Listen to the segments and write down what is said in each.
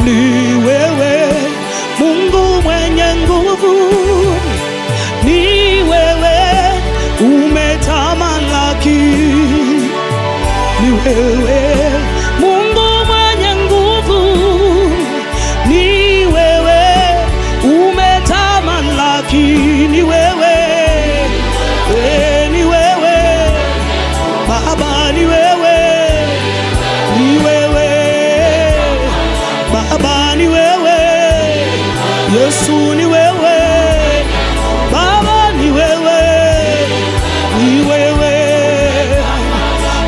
ni wewe Mungu mwenye nguvu, ni wewe umetamalaki, ni wewe Mungu mwenye nguvu, ni wewe umetamalaki, ni wewe, ni wewe Baba, ni wewe, ni wewe Baba, ni wewe Yesu, ni wewe Baba, ni wewe, ni wewe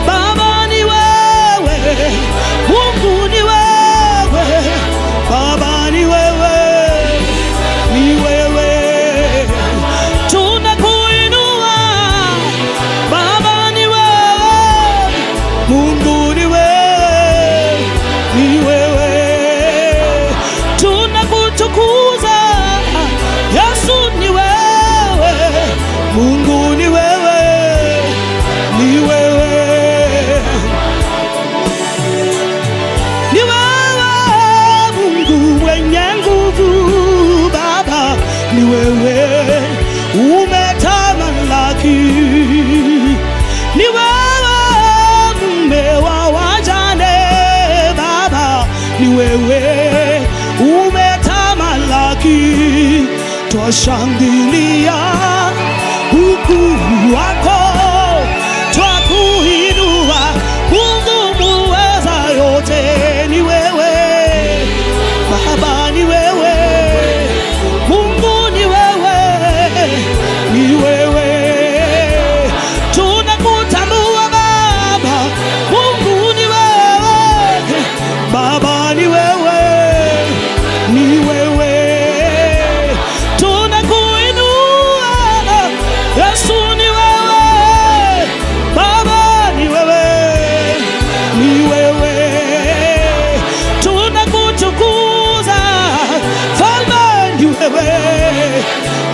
Baba, ni wewe Mungu, ni wewe Baba, ni wewe, ni wewe tunakuinua Baba, ni wewe Mungu, ni wewe, ni wewe tunakutukuza Yesu, ni wewe Mungu, ni wewe, ni wewe, ni wewe Mungu mwenye nguvu Baba, ni wewe umetamalaki, ni wewe mume wa wajane Baba, ni wewe umetamalaki, twashangilia ukuu wako, twakuinua Mungu muweza yote, ni wewe Baba, ni wewe Mungu, ni wewe, ni wewe tunakutambua Baba, Mungu ni wewe Baba, ni wewe, ni wewe tunakuinua Yesu, ni wewe Baba, ni wewe, ni wewe tunakutukuza Falme, ni wewe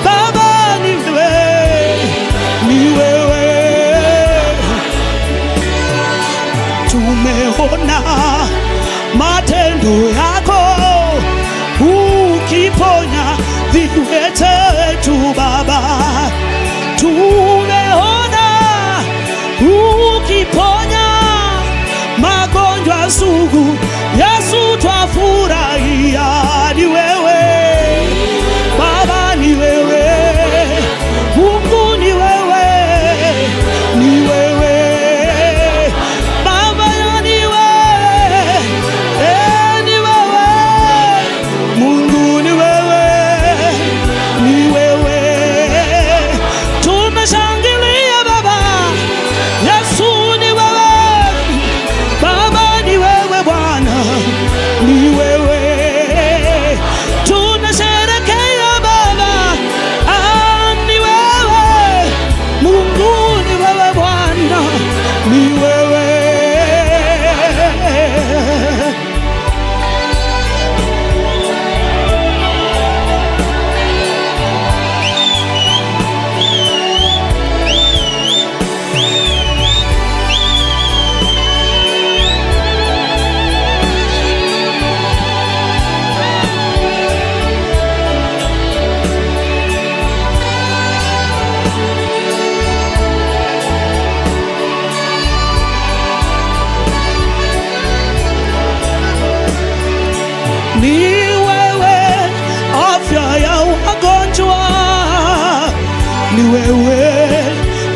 Baba, ni wewe, ni wewe tumeona matendo yako ukiponya viwete tu Baba, tumeona ukiponya magonjwa sugu Yesu, twafurahia, ni wewe Baba, ni wewe Mungu, ni wewe, ni wewe Baba, ni wewe, ni wewe Mungu, ni wewe, ni wewe tumeshangilia Baba Yesu, ni wewe Baba, ni wewe Bwana, ni wewe tunasherehekea Baba, ni wewe Mungu, ni wewe Bwana, ni wewe ni wewe afya ya wagonjwa, ni wewe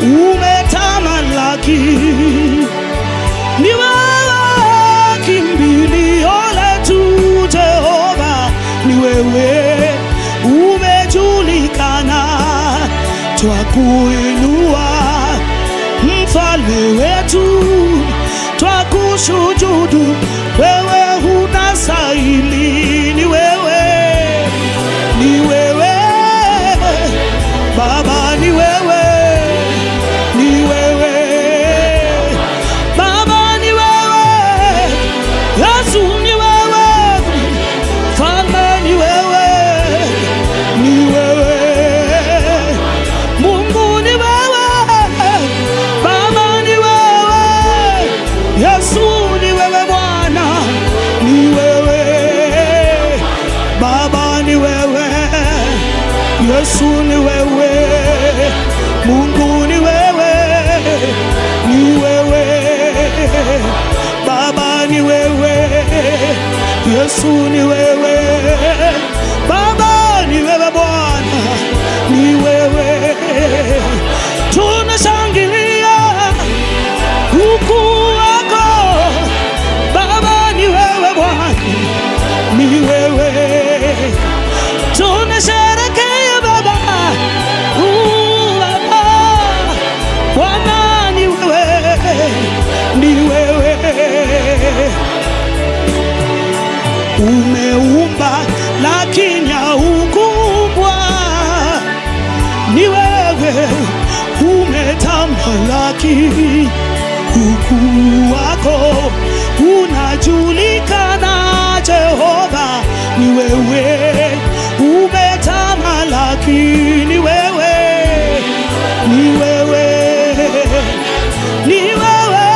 umetamalaki, ni wewe kimbilio letu Jehova, ni wewe umejulikana, twakuinua Mfalme wetu, twakushujudu wewe unastahili, ni wewe, ni wewe Baba, ni wewe, ni wewe Baba, ni wewe Yesu, ni wewe Falme, ni wewe, ni wewe Mungu, ni wewe Baba, ni wewe Yesu, ni wewe Bwana, Yesu ni wewe, Mungu ni wewe, ni wewe, Baba ni wewe, Yesu ni wewe, Baba ni wewe, Bwana ni wewe. Tunashangilia ukuu wako, Baba ni wewe, Bwana ni wewe. Tunasherehekea Baba, Baba, Bwana ni wewe, ni wewe. Umeumba lakini haukuumbwa, ni wewe. Umetamalaki, ukuu wako unajulikana, Jehova ni wewe. Umetamalaki, ni wewe, ni wewe, ni wewe,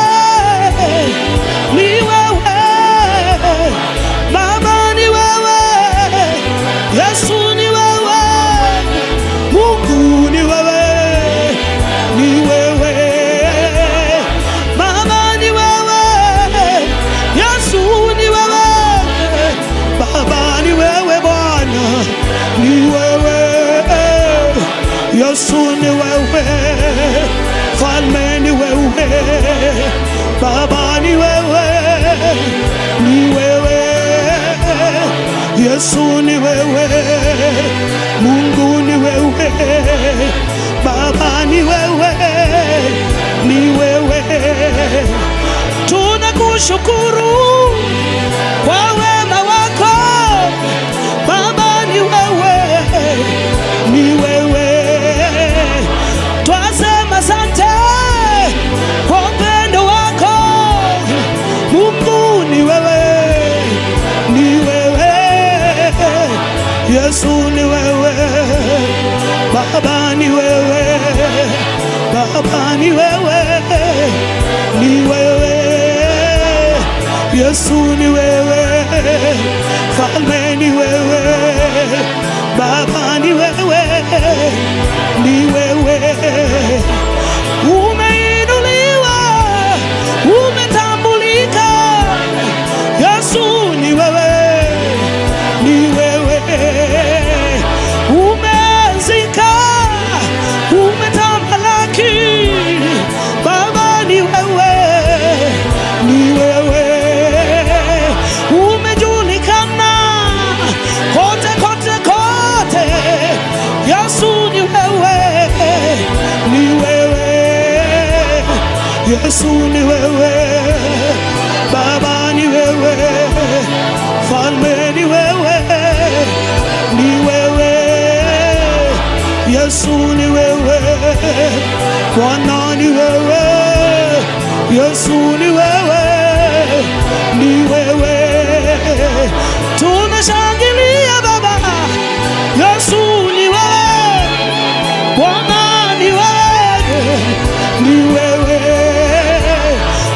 ni wewe, Baba ni wewe, Yesu ni wewe, Mungu ni wewe, ni wewe, Baba ni wewe, Yesu ni wewe, Baba ni wewe, Bwana ni wewe, Yesu ni wewe, Falme ni wewe, Baba ni wewe, ni wewe, Yesu ni wewe, Mungu ni wewe, Baba ni wewe, ni wewe. Tunakushukuru kwa wema wako, Baba ni wewe, ni wewe. Twasema asante kwa upendo wako, Mungu ni wewe, ni wewe, Yesu ni wewe, Baba ni wewe, Baba ni wewe, ni wewe, Yesu ni wewe, Falme ni wewe, Baba ni wewe, ni wewe. Umeinuliwa, umetambulika, Yesu ni wewe, ni wewe. Umezika, umetamalaki, Baba ni wewe, ni wewe. Umejulikana kote kote kote, Yesu ni wewe, ni wewe, Yesu ni wewe, Baba ni wewe, Falme ni wewe, ni wewe, Yesu ni wewe, Bwana ni wewe, Yesu ni wewe, ni wewe. Tunashangilia Baba, Yesu ni wewe, Bwana ni wewe, ni wewe.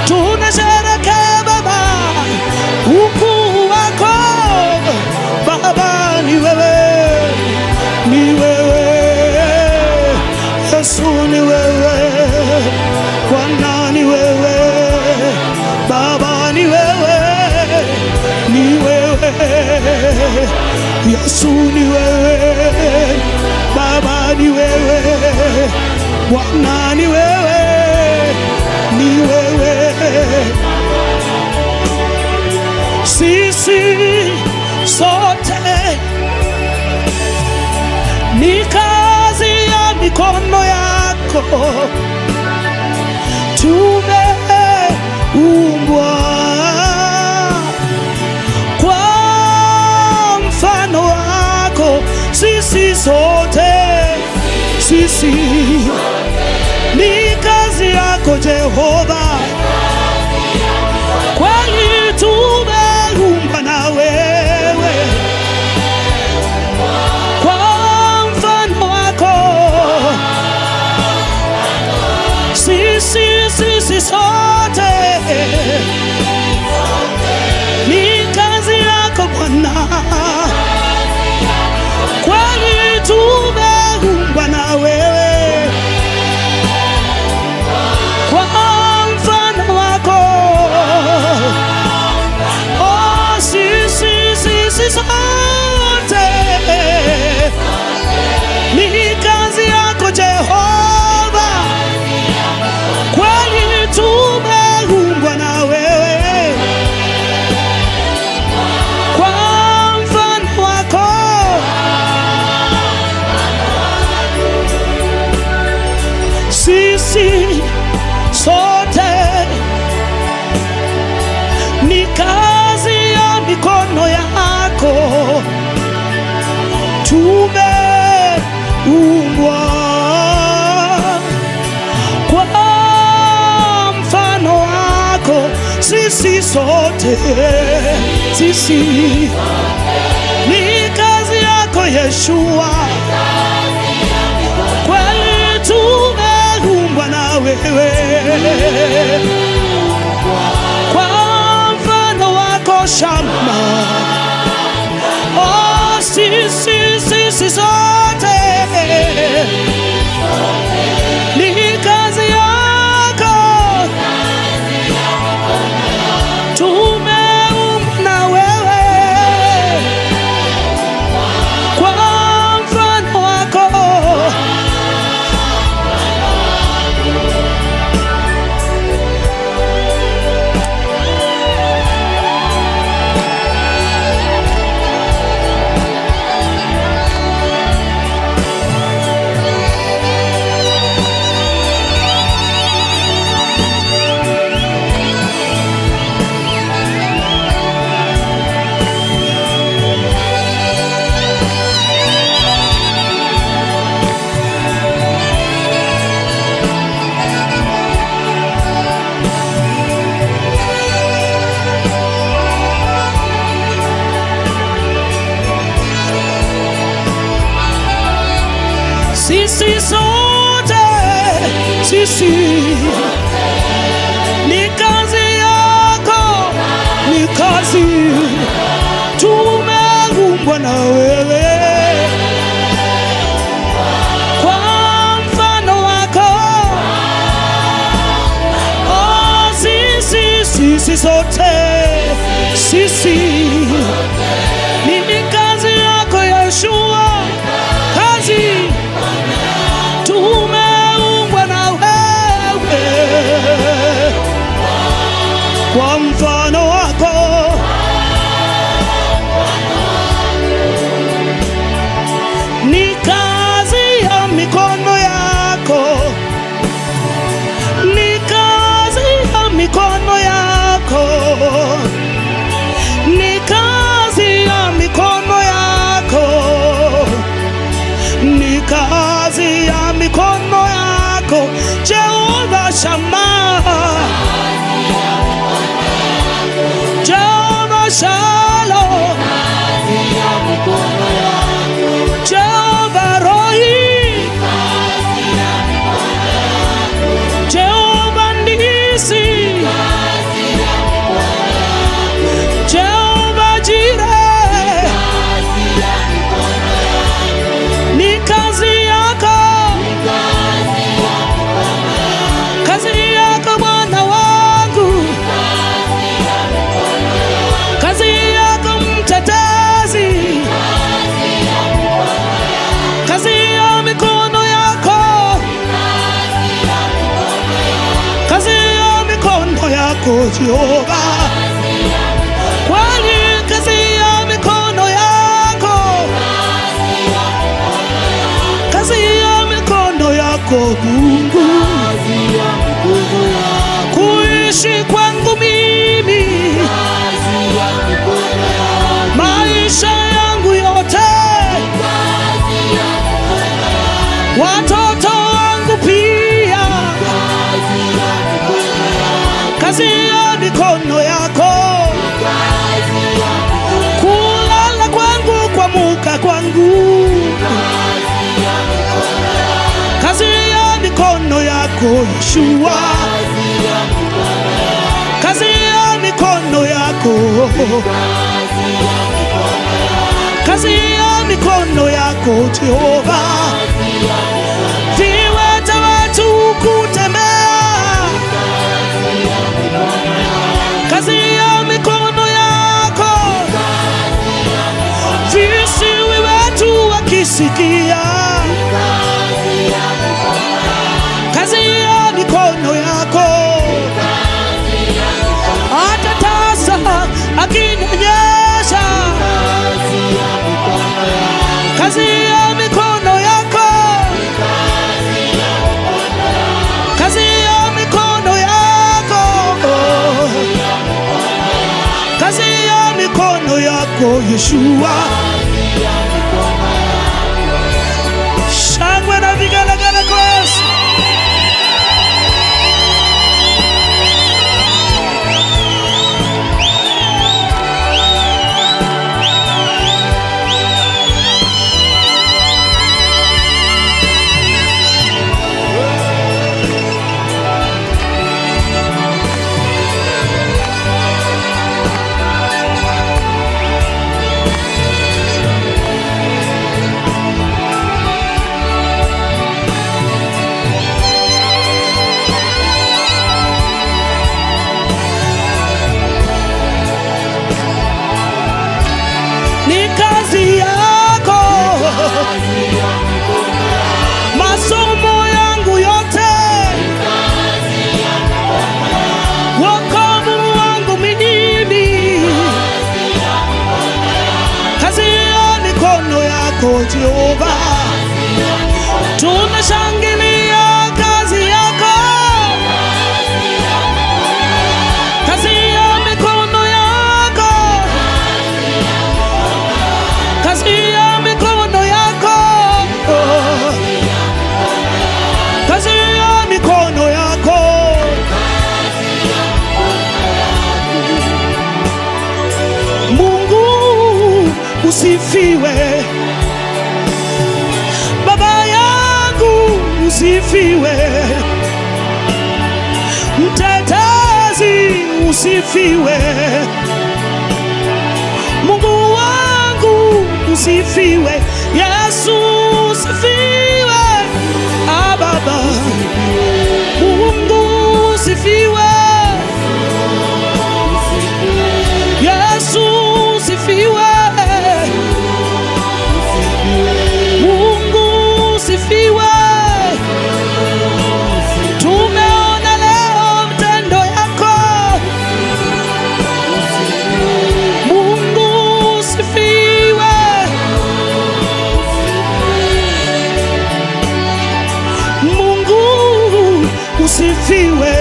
Tunasherehekea Baba, ukuu wako, Baba ni wewe, ni wewe, Yesu ni wewe, Bwana ni wewe, Baba ni wewe, ni wewe, Yesu ni wewe, Baba ni wewe, Bwana ni wewe, ni wewe. Sisi sote ni kazi ya mikono yako, tumeumbwa kwa mfano wako. Sisi sote, sisi ni kazi yako Jehova, kwani tumeumbwa na wewe kwa mfano wako. Sisi sote ni kazi yako Bwana, kwani tumeumbwa tumeumbwa kwa mfano wako. Sisi sote, sisi ni kazi yako Yeshua, kweli tumeumbwa na wewe kwa mfano wako Shama. Oh, sisi sote ni kazi yako, tumeumbwa na wewe kwa mfano wako. Sisi sote, sisi ni kazi yako, ni kazi, tumeumbwa na wewe kwa mfano wako. Oh, sisi sote, sisi ni kazi yako Yeshua, kazi tumeumbwa na wewe kwa mfano wako. Ni kazi ya mikono yako, ni kazi ya mikono yako, ni kazi ya mikono yako, ni kazi ya mikono yako Jehova Shama, Jehova Shalom, Jehova Rohi, Jehova Nisi, Jehova Jireh, ni kazi yako, kazi yako Bwana wangu, kazi yako mtetezi, kazi ya mikono yako, kazi ya mikono yako Jehova, kwani kazi ya mikono yako, kazi ya mikono yako Mungu, kuishi kwangu mimi, maisha yangu yote, watoto wangu pia, kazi ya mikono yako, kulala kwangu, kuamka kwangu, kazi ya mikono yako Yeshua, kazi ya mikono yako, kazi ya mikono yako Jehova, viwete wetu kutembea, kazi ya mikono yako, visiwi wetu wakisikia, kazi ya mikono yako, hata tasa akinyonyesha, kazi ya mikono yako, kazi ya mikono yako, kazi ya mikono yako Yeshua. ni kazi yako. Masomo yangu yote, wokovu wangu mimi, kazi ya mikono yako Jehova. Tunashangilia kazi yako, kazi ya mikono yako, kazi ya mikono yako, kazi ya mikono yako. Mungu usifiwe, Baba yangu usifiwe, mtetezi usifiwe, Mungu wangu usifiwe, Yesu usifiwe, Baba Mungu usifiwe, Yesu usifiwe, Mungu usifiwe. Tumeona leo mtendo yako, Mungu usifiwe, Mungu usifiwe,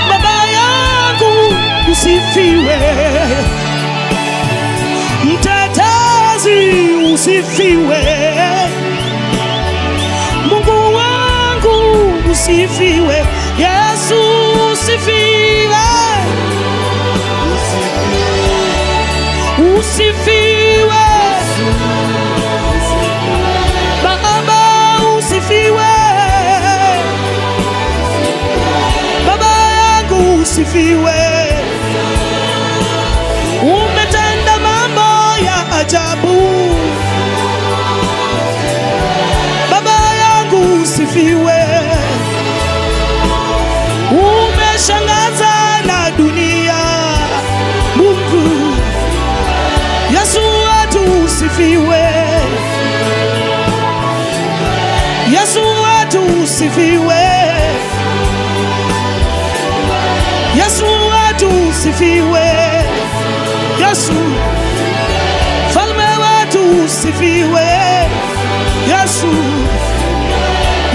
Baba yangu usifiwe, mtetezi usifiwe, Mungu wangu usifiwe, Yesu usifiwe, usifiwe, Baba usifiwe, Baba yangu usifiwe. Umetenda mambo ya ajabu, Baba yangu usifiwe. Umeshangaza na dunia, Mungu Yesu wetu usifiwe, Yesu wetu usifiwe, Yesu wetu usifiwe, Yesu falme wetu usifiwe, Yesu,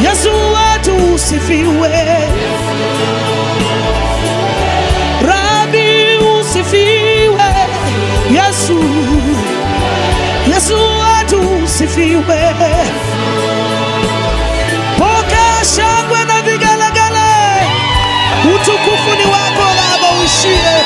Yesu wetu usifiwe, Rabi usifiwe, Yesu, Yesu wetu usifiwe. Pokea shangwe na vigelegele, utukufu ni wako Baba uishie.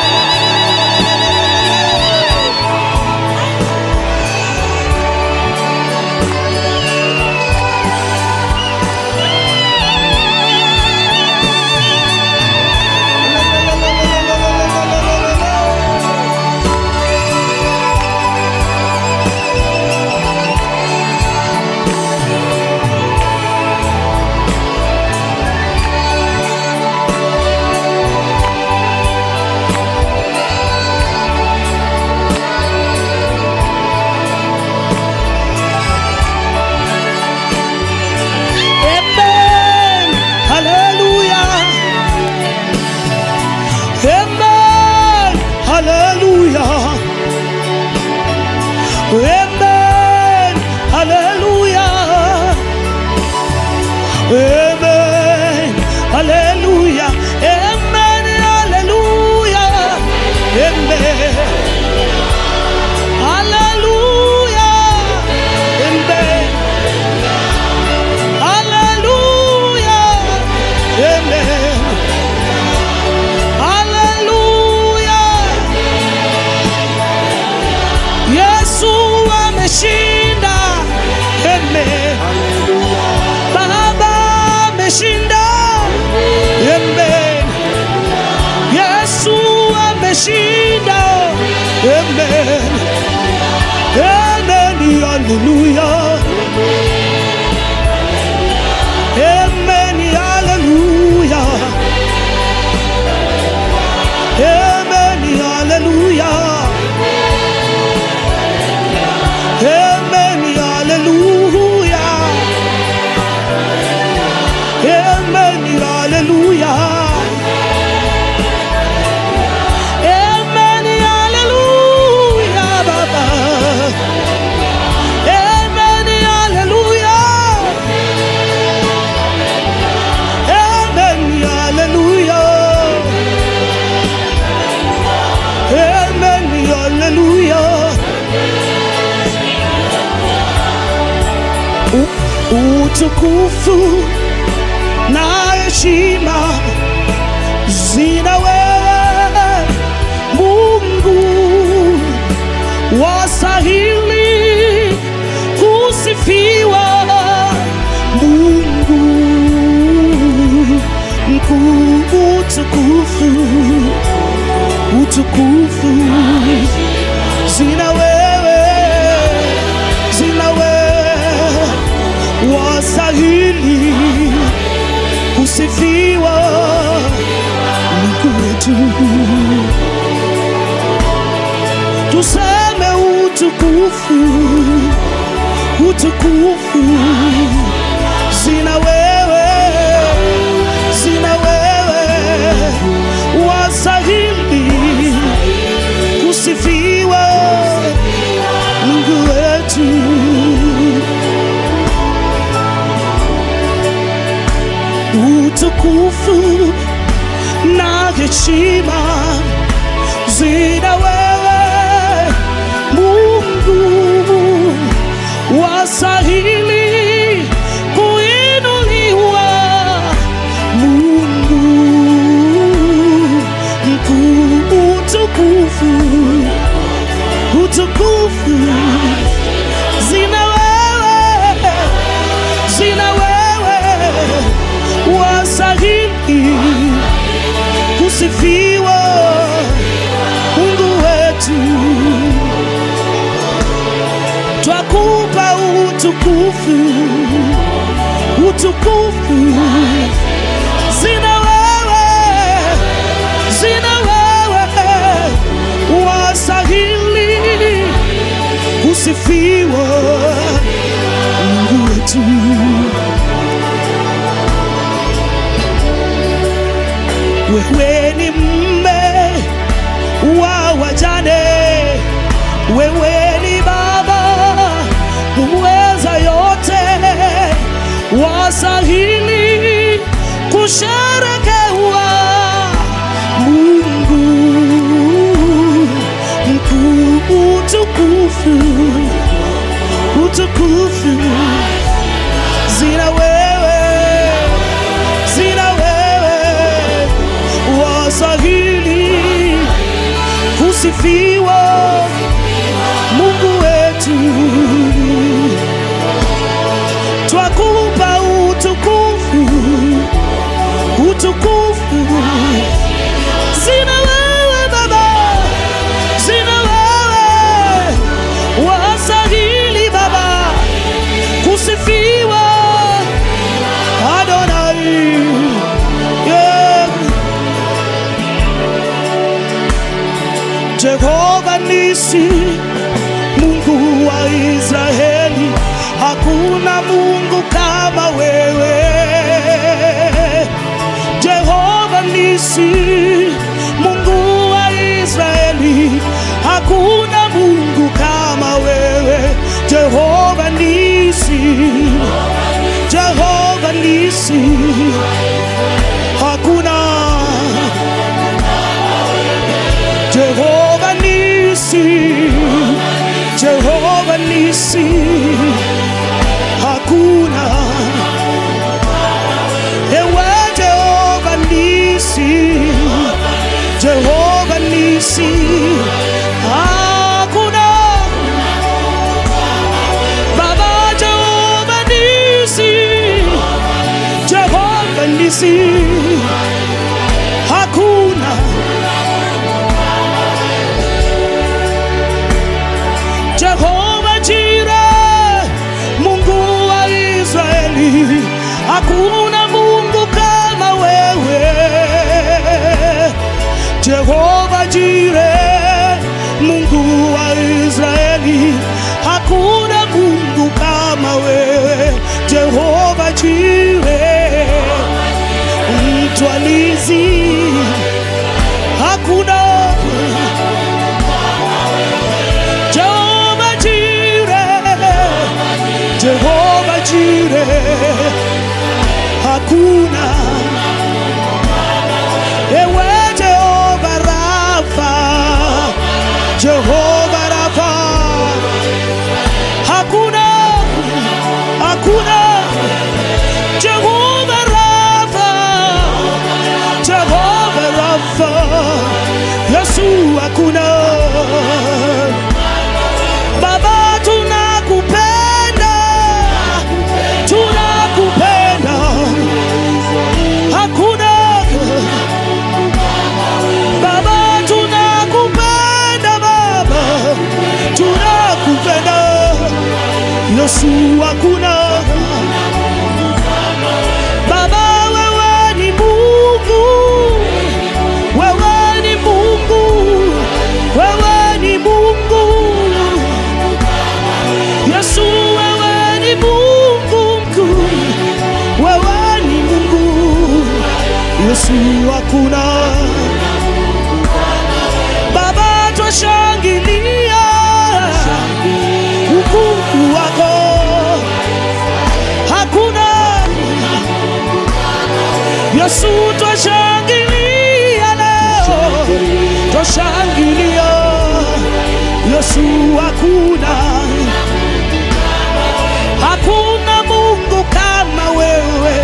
Amen, hallelujah. Amen, hallelujah. Amen, hallelujah. Amen, hallelujah. Amen, hallelujah. Amen, hallelujah. Yesu ameshinda. Amen, Baba ameshinda. Amen, Yesu ameshinda. Amen, amen, hallelujah. Amen, hallelujah. Amen, hallelujah. utukufu na heshima zina wewe Mungu, wastahili kusifiwa Mungu mkuu. Utukufu zina wewe, wastahili kusifiwa Mungu wetu. Tuseme utukufu zina wewe, wastahili kusifiwa Mungu wetu. Utukufu na heshima zina wewe Mungu, wastahili kuinuliwa Mungu mkuu. Utukufu zina wewe, wastahili kusifiwa Mungu wetu. Twakupa utukufu zina wewe, wastahili kusifiwa Mungu wetu. Wewe ni mume wa wajane, wewe ni baba muweza yote, wastahili kusherekewa Mungu mkuu. Utukufu zina wewe, wastahili kusifiwa Mungu wetu. Twakupa utukufu zina wewe Baba, wastahili Baba kusifiwa Adonai, yeah. Jehova Nisi, Mungu wa Israeli, hakuna Mungu kama wewe. Jehova Nisi, Mungu wa Israeli, hakuna Mungu kama wewe. Jehova Nisi, hakuna. Jehova Nisi, hakuna. Ewe Jehova Nisi, hakuna. Baba Jehova Nisi, hakuna. Jehova Jireh, Mungu wa Israeli, hakuna Mungu kama wewe. Jehova Jireh, Mungu wa Israeli, hakuna Mungu kama wewe. Jehova Jireh, mtwalizi, hakuna. Jehova Jireh, hakuna. Ewe Jehova Rafa, hakuna. Yesu hakuna. Baba wewe ni Mungu, wewe ni Mungu, wewe ni Mungu. Yesu wewe ni Mungu mkuu, wewe ni Mungu. Yesu hakuna. Baba twashangilia ukuu wako, hakuna. Yesu twashangilia leo, twashangilia. Yesu hakuna. Hakuna Mungu kama wewe,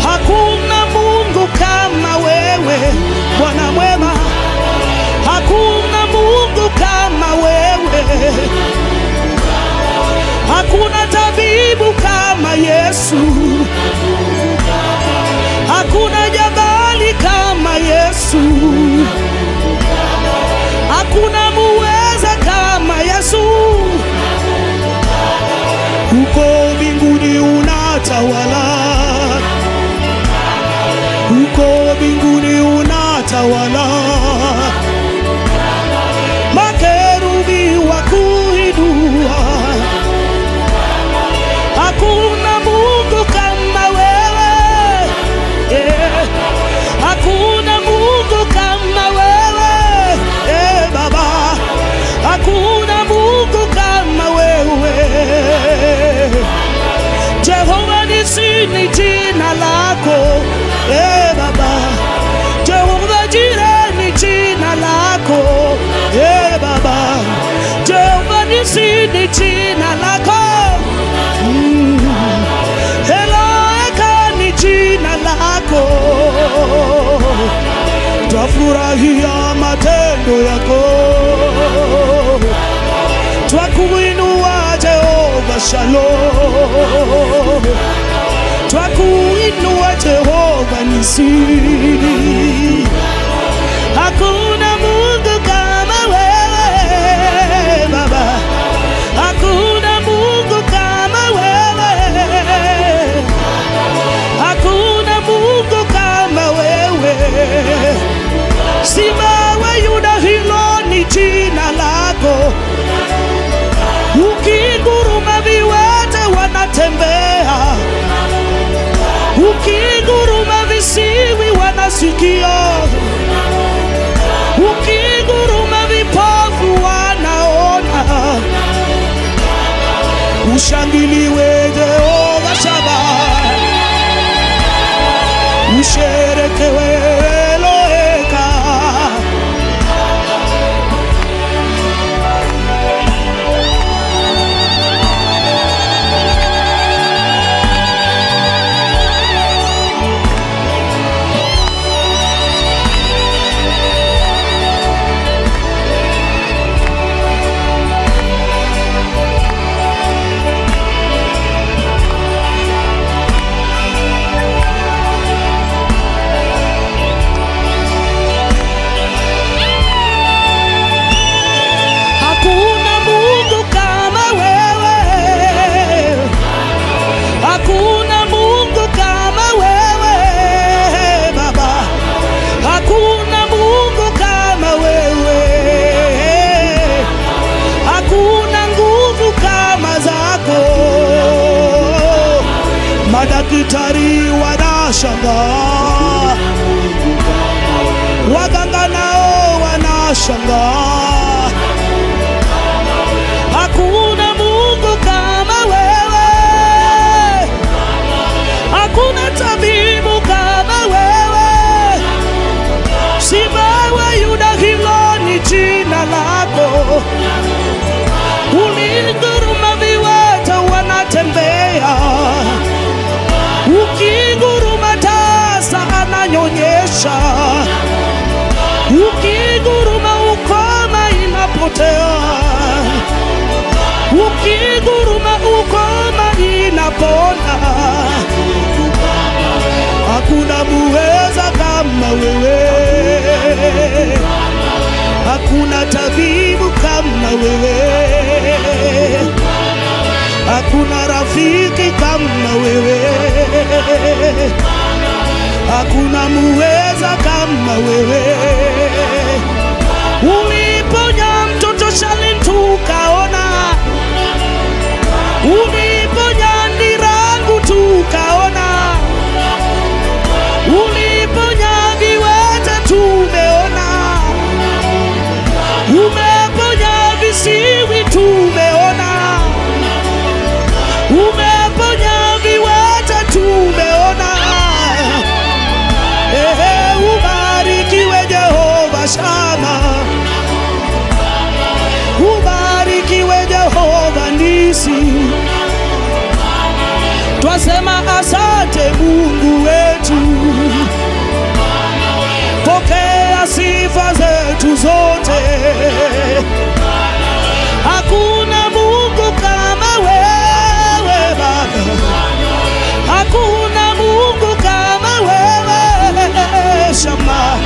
hakuna Mungu kama wewe, Bwana mwema. Hakuna Mungu kama wewe, hakuna tabibu kama Yesu, hakuna jabali kama Yesu, hakuna muweza kama Yesu. Huko mbinguni unatawala, huko mbinguni unatawala. Makerubi wakuinua, hakuna Mungu kama wewe, hakuna Mungu kama wewe, Baba, hakuna Mungu kama wewe. Jehova nisi ni jina lako, Baba. Jehova Jireh ni jina lako, Baba. Jehova nisi ni jina lako, Eloheka ni jina lako. Twafurahia matendo yako, twakuinua Jehova Shalom, twakuinua Jehova Nisi. Hakuna Mungu kama wewe Baba, hakuna Mungu kama wewe, hakuna Mungu kama wewe. Simba wa Yuda, hilo ni jina lako. Ukinguruma viwete wanatembea, ukinguruma visiwi wanasikia, ukinguruma vipofu wanaona. Ushangiliwe Jehova Shabbat, usherekewe Eloheka. Madaktari wanashangaa, waganga nao wanashangaa. Hakuna Mungu kama wewe, hakuna tabibu kama wewe. Simba wa Yuda, hilo ni jina lako. Ulinguruma viwete wanatembea, ukinguruma tasa ananyonyesha, ukinguruma ukoma inapotea, ukinguruma ukoma inapona. Hakuna muweza kama wewe, hakuna tabibu kama wewe. hakuna rafiki kama wewe, hakuna muweza kama wewe. Uliponya mtoto Shalim tukaona, uliponya Ndirangu tukaona, uliponya viwete tumeona, umeponya visiwi tumeona, umeponya viwete tumeona. Ubarikiwe Jehova Shama, ubarikiwe Jehova Nisi. Twasema asante Mungu wetu, pokea sifa zetu zote. Hakuna Mungu kama wewe Baba, hakuna Mungu kama wewe Shama,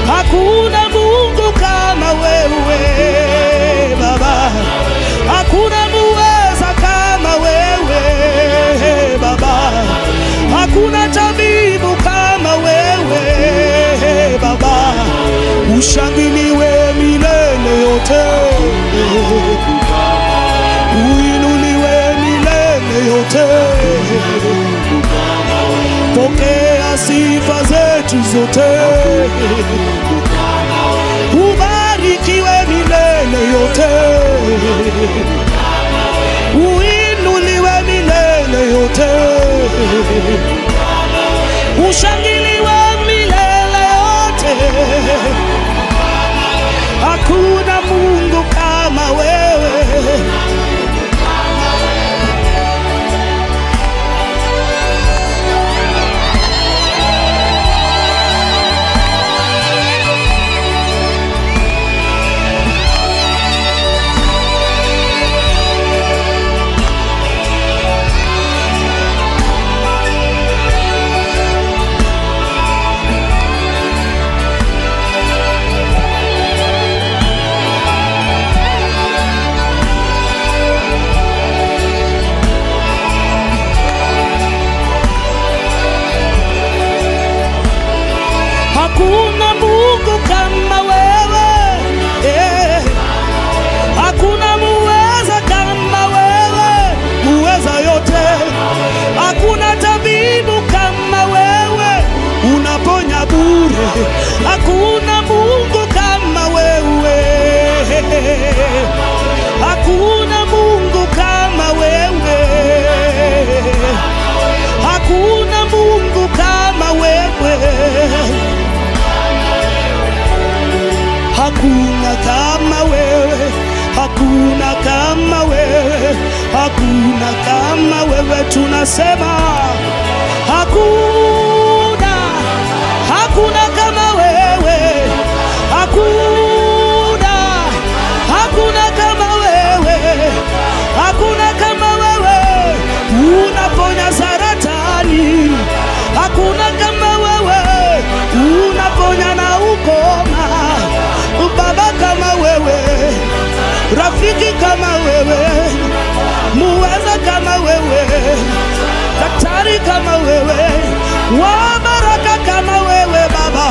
hakuna Mungu kama wewe Baba, hakuna muweza kama wewe Baba, hakuna tabibu kama wewe Baba. Ushangiliwe milele yote, uinuliwe milele yote, pokea sifa zetu zote. Ubarikiwe milele yote, uinuliwe milele yote, ushangiliwe milele yote. Hakuna Mungu kama wewe. Hakuna Mungu kama wewe, hakuna muweza kama wewe, muweza yote. Hakuna tabibu kama wewe, unaponya bure. Hakuna Mungu kama wewe, hakuna Mungu kama wewe, hakuna Mungu kama wewe. Hakuna kama wewe, hakuna kama wewe, hakuna kama wewe. Tunasema hakuna, hakuna kama wewe, hakuna, hakuna kama wewe, hakuna kama wewe. Unaponya saratani, hakuna kama wewe, unaponya na ukoma. Baba kama wewe, rafiki kama wewe, muweza kama wewe, daktari kama wewe, wa baraka kama wewe Baba,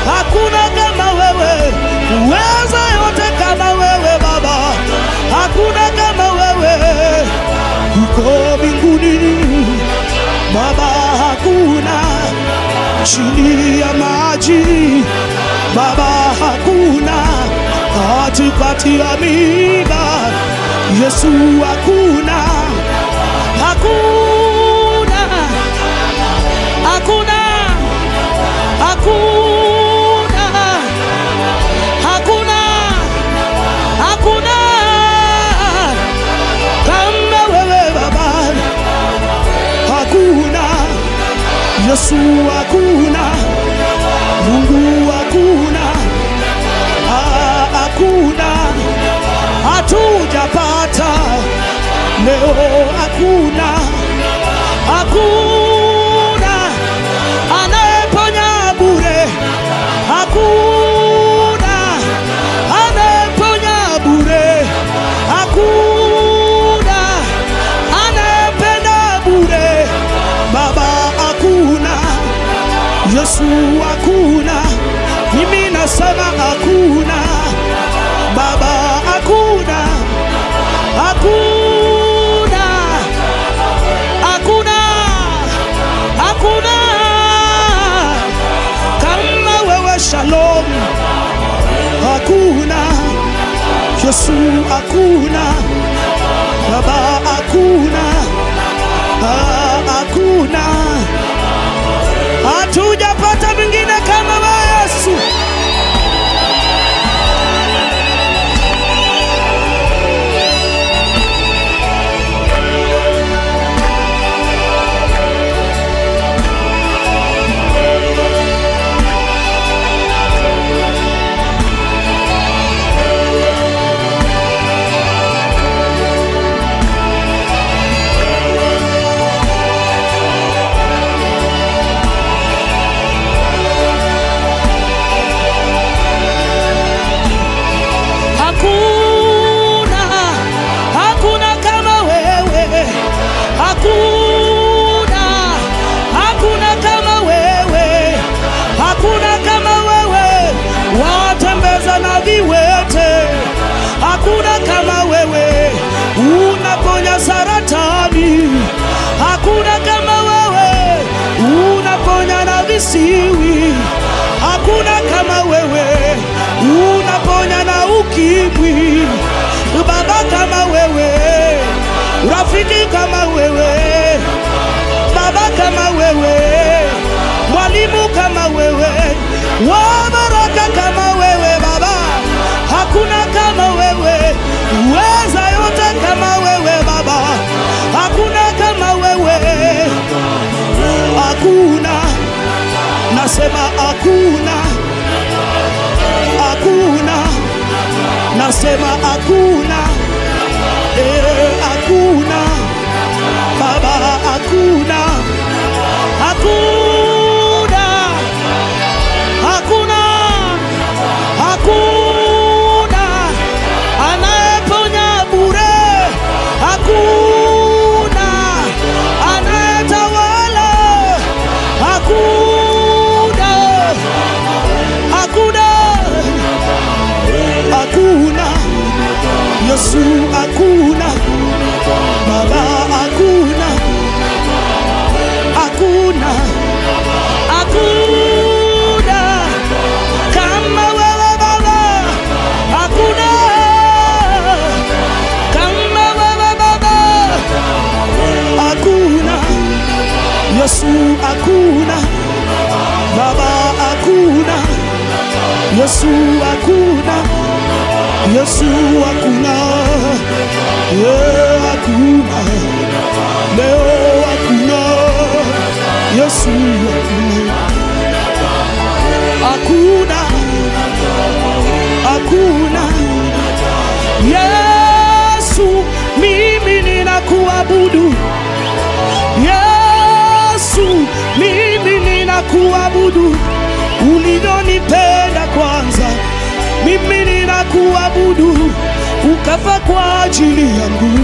hakuna kama wewe, uweza yote kama wewe Baba, hakuna kama wewe. Uko mbinguni Baba, hakuna chini ya maji Baba, hakuna katikati ya miiba Yesu, hakuna, hakuna, hakuna, hakuna, hakuna, hakuna kama wewe Baba, hakuna Yesu, hakuna Mungu, hakuna, hakuna, hatujapata leo, hakuna, hakuna anayeponya bure, hakuna anayeponya bure, hakuna Yesu hakuna, mimi nasema hakuna Baba, hakuna, hakuna, hakuna, hakuna kama wewe. Shalom, hakuna Yesu, hakuna Baba, hakuna, hakuna, hatujapata mwingine kama wewe Yesu. Hakuna kama wewe, unaponya saratani. Hakuna kama wewe, unaponya na visiwi. Hakuna kama wewe, unaponya na ukimwi. Baba kama wewe, rafiki kama wewe, Baba kama wewe, mwalimu kama wewe, wa baraka kama wewe Baba. Hakuna kama wewe, uweza yote kama wewe Baba. Hakuna kama wewe, hakuna, nasema hakuna, hakuna, nasema hakuna, hakuna Baba, hakuna, hakuna, hakuna, hakuna anayeponya bure, hakuna anayetawala, hakuna, hakuna, hakuna Yesu, hakuna Baba, hakuna, hakuna, hakuna kama wewe Baba, hakuna kama wewe Baba, hakuna Yesu, hakuna Baba, hakuna Yesu, hakuna Yesu, hakuna, hakuna leo, hakuna Yesu, hakuna, hakuna Yesu, mimi ninakuabudu Yesu, mimi ninakuabudu ulivyonipenda kwanza. Mimi ninakuabudu ukafa kwa ajili yangu.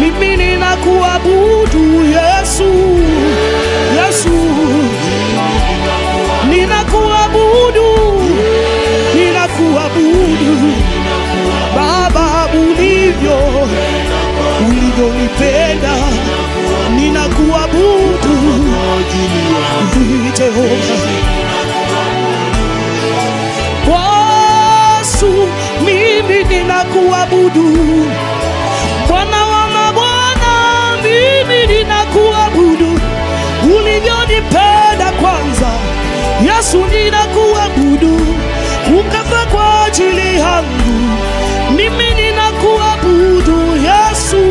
Mimi ninakuabudu Yesu, Yesu, ninakuabudu, ninakuabudu Baba, ulivyonipenda. Ninakuabudu Jehova Yesu, mimi ninakuabudu Bwana wa mabwana, mimi ninakuabudu ulivyonipenda kwanza. Yesu, ninakuabudu ukafa kwa ajili yangu. Mimi ninakuabudu Yesu,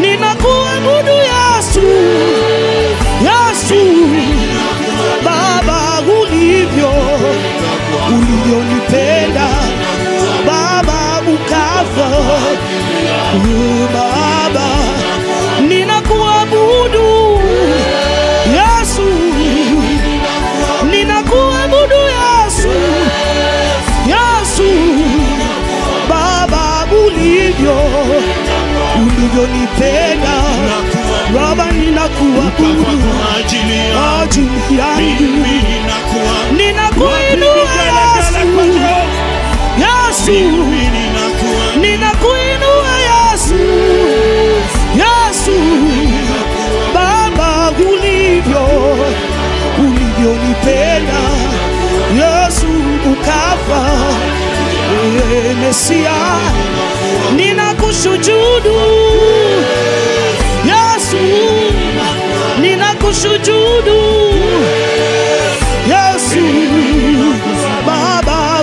ninakuabudu Yesu, Yesu Baba, ulivyonipenda Baba, ukafa Baba, ninakuabudu Yesu, ninakuabudu Yesu, Yesu Baba, ulivyonipenda Baba, ninakuabudu ninakuabudu kwa ajili yangu. yangu. Ninakuinua Yesu, ninakuinua Yesu, Yesu. Baba, ulivyonipenda Yesu, ukafa Mesia, ninakushujudu Yesu, ninakushujudu Yesu. Baba,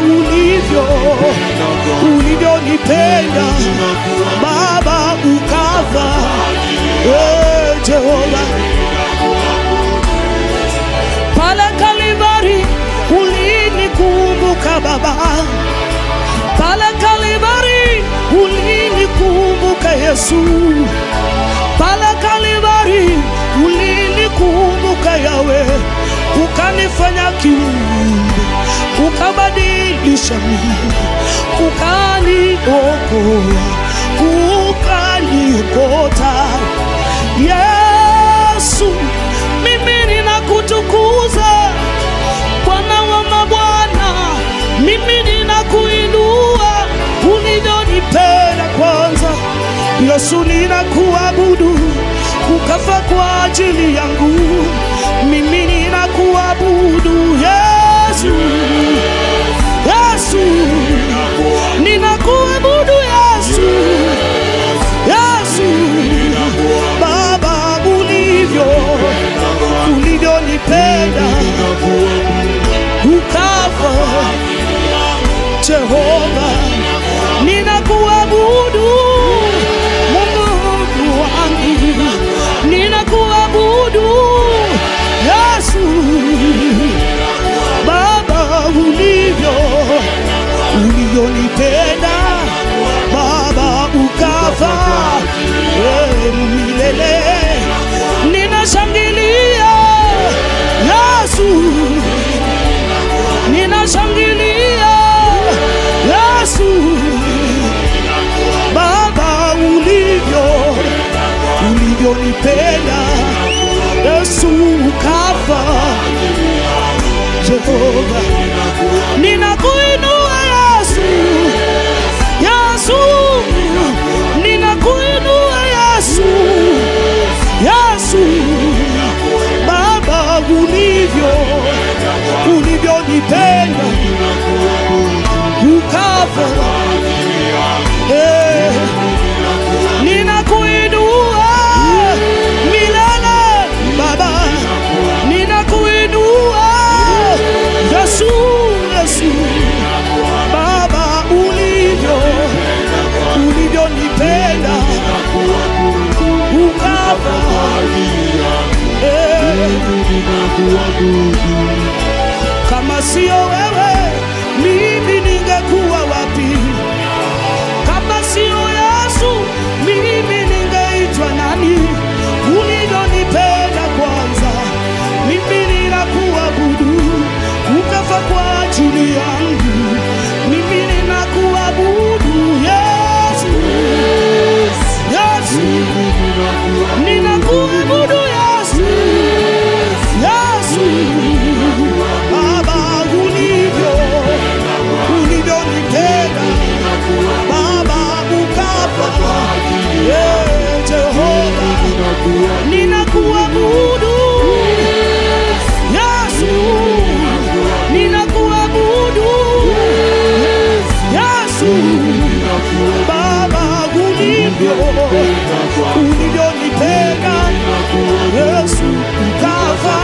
ulivyonipenda Baba, ukafa Jehova. Pale Kalvari ulinikumbuka Baba, pale Kalvari ulinikumbuka Yesu, pale Kalvari ulinikumbuka Yawe, ukanifanya kiumbe, ukabadilisha mimi, ukaniokoa, ukaniokota. Yesu, mimi ninakutukuza Bwana wa mabwana, mimi ninakuinua ulivyonipenda kwanza. Yesu, ninakuabudu, ukafa kwa ajili yangu, mimi ninakuabudu Yesu, Yesu, ninakuabudu Yesu, Yesu. Baba, ulivyonipenda ukafa Jehova, ninakuabudu Mungu wangu, ninakuabudu Yesu. Baba, ulivyonipenda Baba, ukafa milele, ninashangilia Yesu, ninashangilia Yesu. Baba, ulivyonipenda Yesu, ukafa Jehova, ninakuinua Yesu, Yesu, ninakuinua Yesu, Yesu. Baba, ulivyonipenda ukafa, ninakuinua milele Baba, ninakuinua Yesu, Yesu. Baba, ulivyonipenda ukafa, kama sio wewe mimi ningekuwa wapi? Kama sio Yesu mimi ningeitwa nani? Ulivyonipenda kwanza, mimi ninakuabudu, ukafa kwa ajili yangu, mimi ninakuabudu Yesu, Yesu, ninakuabudu Yesu, Yesu. Baba, ulivyonipenda Baba, ukafa Jehova, ninakuabudu Yesu, ninakuabudu Yesu. Baba, ulivyonipenda Yesu, ukafa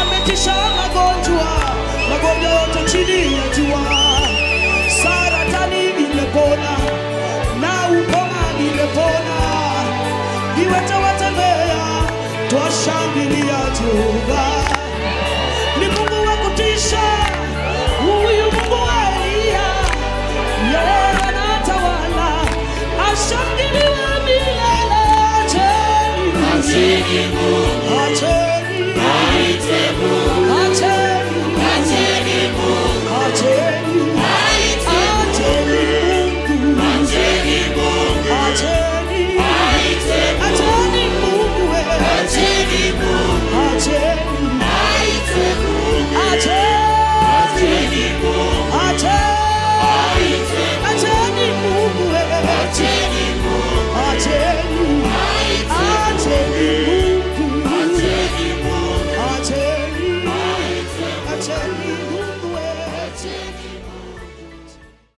Ametisha magonjwa yote chini ya jua.